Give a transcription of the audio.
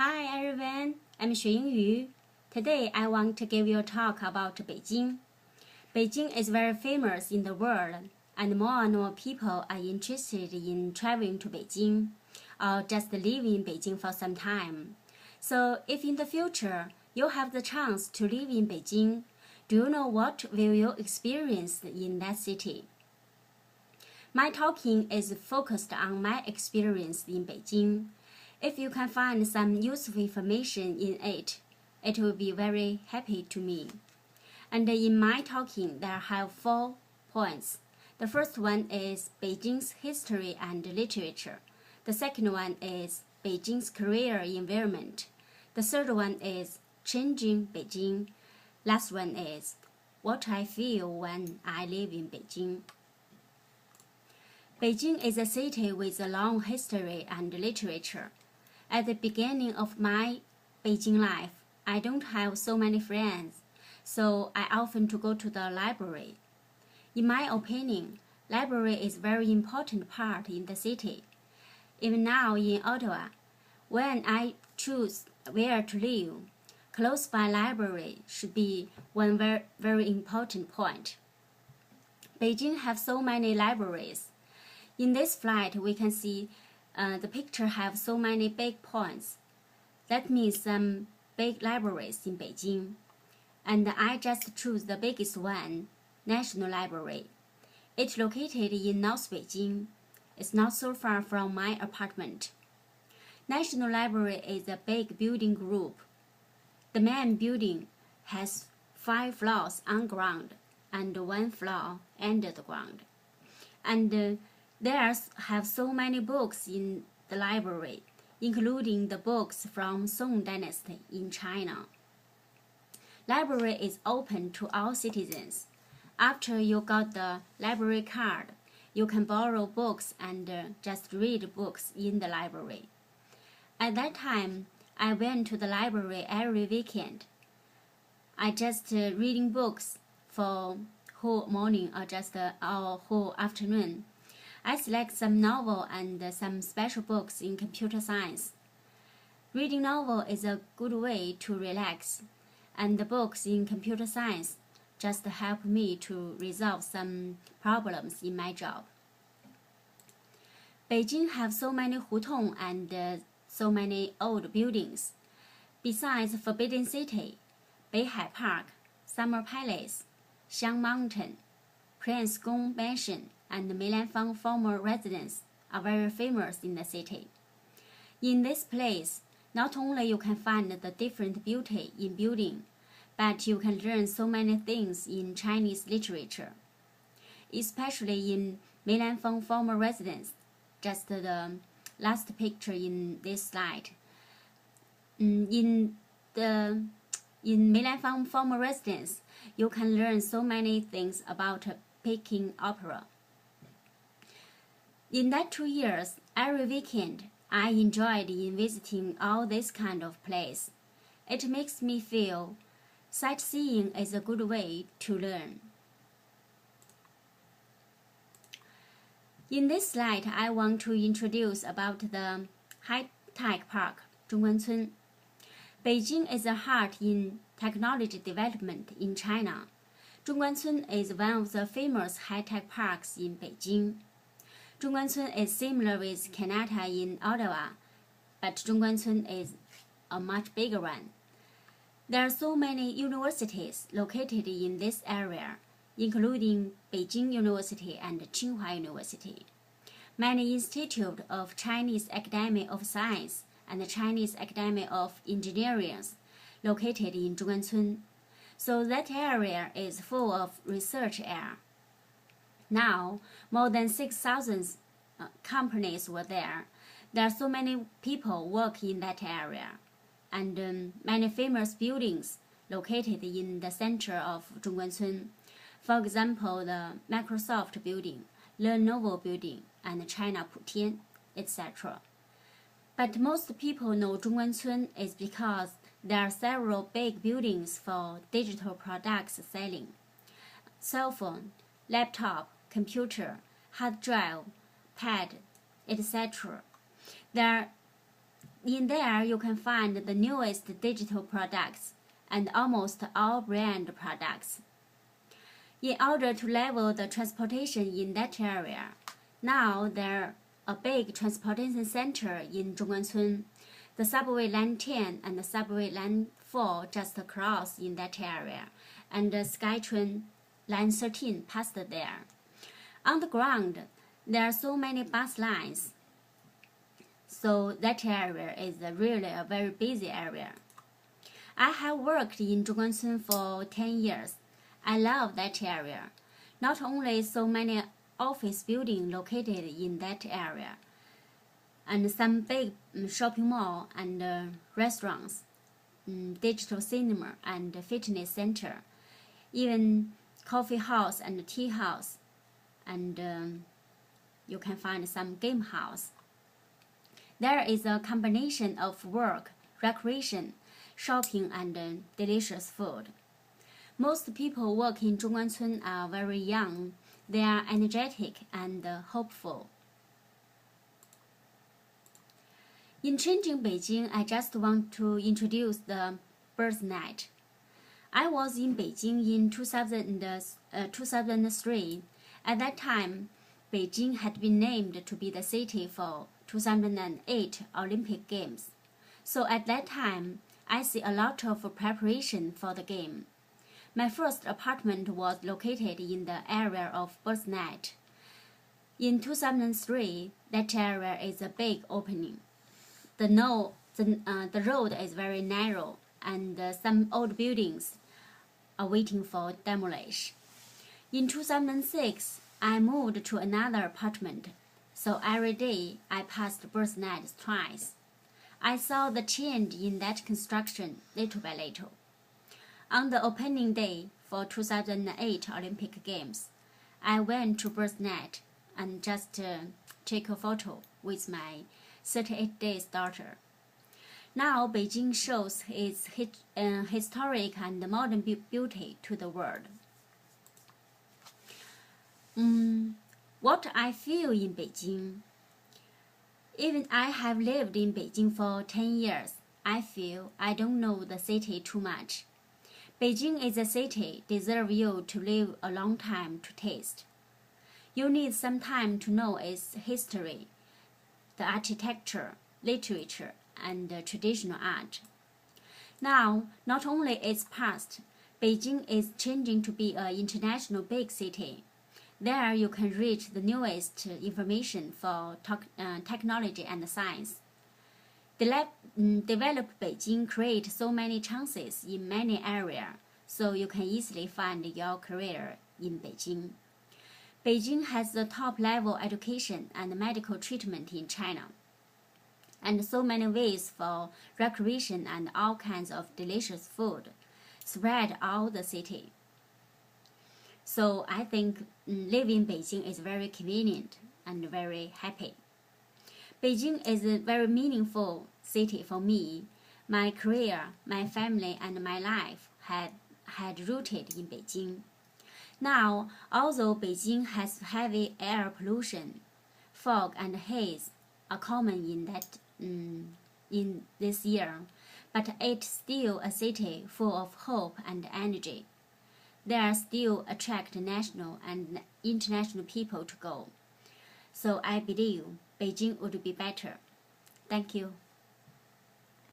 Hi everyone, I'm Xue. Today I want to give you a talk about Beijing. Beijing is very famous in the world, and more people are interested in traveling to Beijing or just living in Beijing for some time. So if in the future you have the chance to live in Beijing, do you know what will you experience in that city? My talking is focused on my experience in Beijing. If you can find some useful information in it, it will be very happy to me. And in my talking, there are 4 points. The first one is Beijing's history and literature. The second one is Beijing's career environment. The third one is changing Beijing. Last one is what I feel when I live in Beijing. Beijing is a city with a long history and literature. At the beginning of my Beijing life, I don't have so many friends, so I often to go to the library. In my opinion, library is a very important part in the city. Even now in Ottawa, when I choose where to live, close by library should be one very important point. Beijing has so many libraries. In this flight, we can see the picture have so many big points. That means some big libraries in Beijing. And I just choose the biggest one, National Library. It's located in North Beijing. It's not so far from my apartment. National Library is a big building group. The main building has 5 floors on ground and 1 floor under the ground. And there have so many books in the library, including the books from Song Dynasty in China. Library is open to all citizens. After you got the library card, you can borrow books and just read books in the library. At that time, I went to the library every weekend. I just reading books for whole morning or just whole afternoon. I select some novel and some special books in computer science. Reading novel is a good way to relax, and the books in computer science just help me to resolve some problems in my job. Beijing has so many hutong and so many old buildings. Besides Forbidden City, Beihai Park, Summer Palace, Xiang Mountain, Prince Gong Mansion, and Melanfang former residence are very famous in the city. In this place, not only you can find the different beauty in building, but you can learn so many things in Chinese literature. Especially in Melanfang former residence, just the last picture in this slide. In Melanfang former residence, you can learn so many things about Peking opera. In that 2 years, every weekend, I enjoyed in visiting all this kind of place. It makes me feel sightseeing is a good way to learn. In this slide, I want to introduce about the high-tech park, Zhongguancun. Beijing is a heart in technology development in China. Zhongguancun is one of the famous high-tech parks in Beijing. Zhongguancun is similar with Canada in Ottawa, but Zhongguancun is a much bigger one. There are so many universities located in this area, including Beijing University and Tsinghua University. Many institutes of Chinese Academy of Science and the Chinese Academy of Engineering located in Zhongguancun. So that area is full of research air. Now, more than 6,000 companies were there. There are so many people work in that area, and many famous buildings located in the center of Zhongguancun. For example, the Microsoft building, Lenovo building, and China Putian, etc. But most people know Zhongguancun is because there are several big buildings for digital products selling. Cell phone, laptop, computer, hard drive, pad, etc. There In there, you can find the newest digital products and almost all brand products. In order to level the transportation in that area, now there's a big transportation center in Zhongguancun. The subway line 10 and the subway line 4 just cross in that area, and the Skytrain line 13 passed there. On the ground, there are so many bus lines, so that area is really a very busy area. I have worked in Zhongguancun for 10 years. I love that area. Not only so many office buildings located in that area, and some big shopping mall and restaurants, digital cinema and fitness center, even coffee house and tea house, and you can find some game house. There is a combination of work, recreation, shopping, and delicious food. Most people work in Zhongguancun are very young. They are energetic and hopeful. In changing Beijing, I just want to introduce the birth night. I was in Beijing in 2003. At that time, Beijing had been named to be the city for 2008 Olympic Games. So at that time, I see a lot of preparation for the game. My first apartment was located in the area of birth night. In 2003, that area is a big opening. The road is very narrow, and some old buildings are waiting for demolish. In 2006, I moved to another apartment, so every day I passed birth night twice. I saw the change in that construction little by little. On the opening day for 2008 Olympic Games, I went to birth night and just take a photo with my 38 days daughter. Now Beijing shows its historic and modern beauty to the world. What I feel in Beijing. Even I have lived in Beijing for 10 years, I feel I don't know the city too much. Beijing is a city deserves you to live a long time to taste. You need some time to know its history, the architecture, literature, and traditional art. Now, not only its past, Beijing is changing to be an international big city. There you can reach the newest information for technology and science. Develop Beijing create so many chances in many areas, so you can easily find your career in Beijing. Beijing has the top-level education and medical treatment in China, and so many ways for recreation and all kinds of delicious food spread all the city. So I think living in Beijing is very convenient and very happy. Beijing is a very meaningful city for me. My career, my family, and my life had rooted in Beijing. Now, although Beijing has heavy air pollution, fog and haze are common in this year, but it's still a city full of hope and energy. There still attract national and international people to go. So I believe Beijing would be better. Thank you.